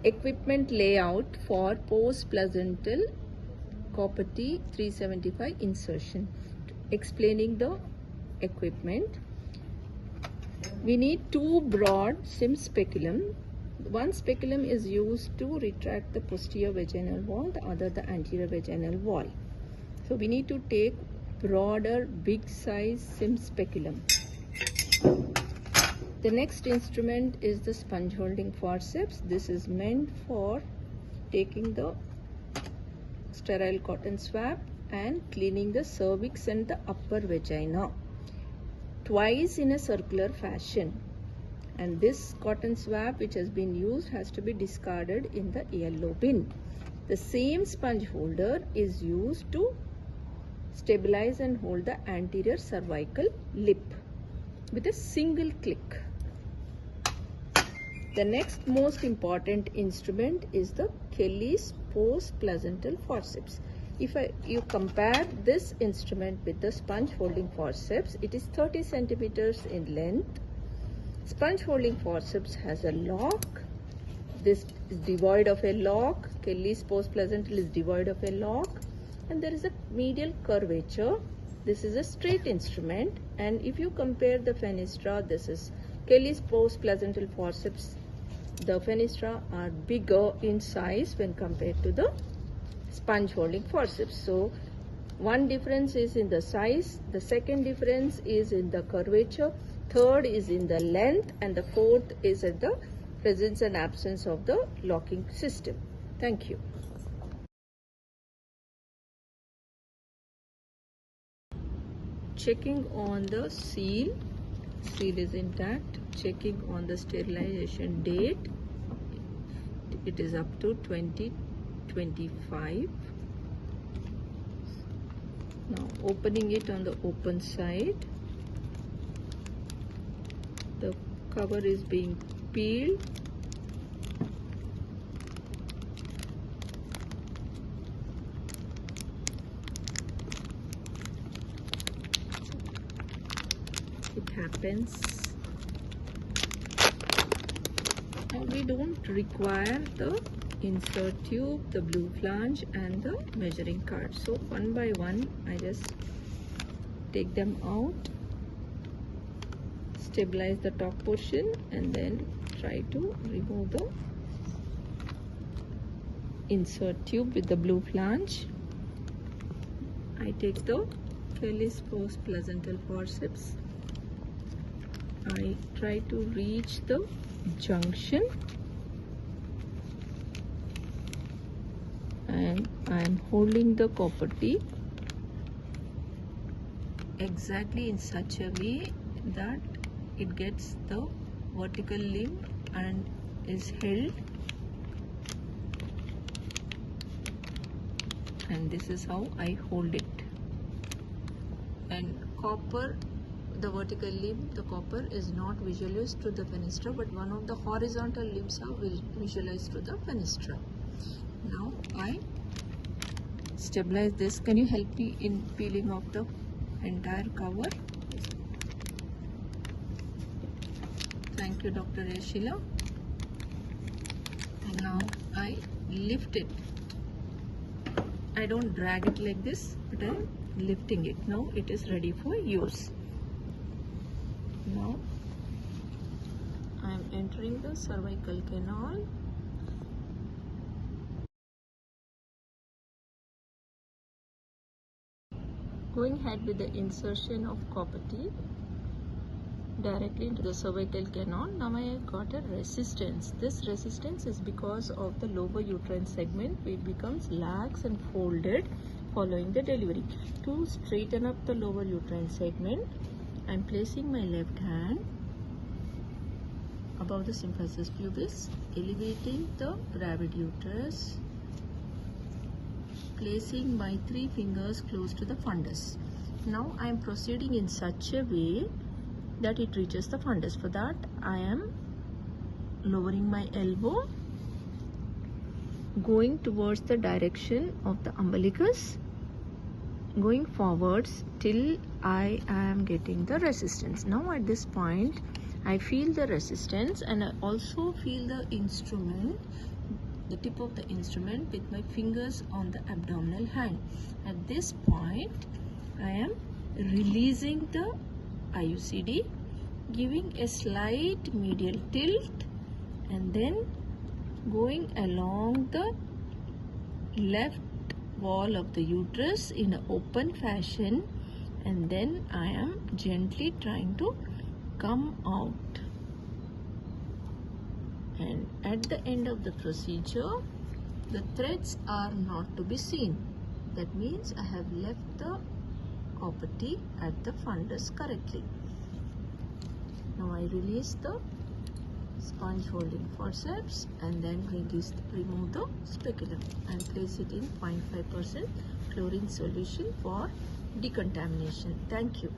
Equipment layout for postplacental Ppiud 375 insertion. Explaining the equipment. We need two broad sim speculum. One speculum is used to retract the posterior vaginal wall, the other the anterior vaginal wall. So we need to take broader, big size sim speculum. The next instrument is the sponge holding forceps. This is meant for taking the sterile cotton swab and cleaning the cervix and the upper vagina twice in a circular fashion. And this cotton swab which has been used has to be discarded in the yellow bin. The same sponge holder is used to stabilize and hold the anterior cervical lip with a single click. The next most important instrument is the Kelly's postplacental forceps. If you compare this instrument with the sponge holding forceps, it is 30 centimeters in length. Sponge holding forceps has a lock. This is devoid of a lock. Kelly's postplacental is devoid of a lock. And there is a medial curvature. This is a straight instrument. And if you compare the fenestra, this is Kelly's postplacental forceps. The fenestra are bigger in size when compared to the sponge holding forceps. So one difference is in the size, the second difference is in the curvature, third is in the length, and the fourth is in the presence and absence of the locking system. Thank you. Checking on the seal is intact. Checking on the sterilization date, it is up to 2025. Now opening it on the open side, the cover is being peeled. It happens. Now we don't require the insert tube, the blue flange and the measuring card. So one by one I just take them out, stabilize the top portion and then try to remove the insert tube with the blue flange. I take the Kelly's postplacental forceps. I try to reach the junction and I am holding the Ppiud exactly in such a way that it gets the vertical limb and is held, and this is how I hold it. And copper, the vertical limb, the copper is not visualized through the fenestra, but one of the horizontal limbs are visualized through the fenestra. Now I stabilize this. Can you help me in peeling off the entire cover? Thank you, Dr. Yashila. And now I lift it. I don't drag it like this, but I am lifting it. Now it is ready for use. Now I am entering the cervical canal. Going ahead with the insertion of Ppiud directly into the cervical canal. Now I got a resistance. This resistance is because of the lower uterine segment, which becomes lax and folded following the delivery. To straighten up the lower uterine segment, I am placing my left hand above the symphysis pubis, elevating the gravid uterus, placing my 3 fingers close to the fundus. Now I am proceeding in such a way that it reaches the fundus. For that I am lowering my elbow, going towards the direction of the umbilicus, going forwards till I am getting the resistance. Now at this point I feel the resistance and I also feel the instrument the tip of the instrument with my fingers on the abdominal hand. At this point, I am releasing the IUCD, giving a slight medial tilt, and then going along the left wall of the uterus in an open fashion, and then I am gently trying to come out. And at the end of the procedure, the threads are not to be seen. That means I have left the cavity at the fundus correctly. Now I release the sponge holding forceps and then remove the speculum and place it in 0.5% chlorine solution for decontamination. Thank you.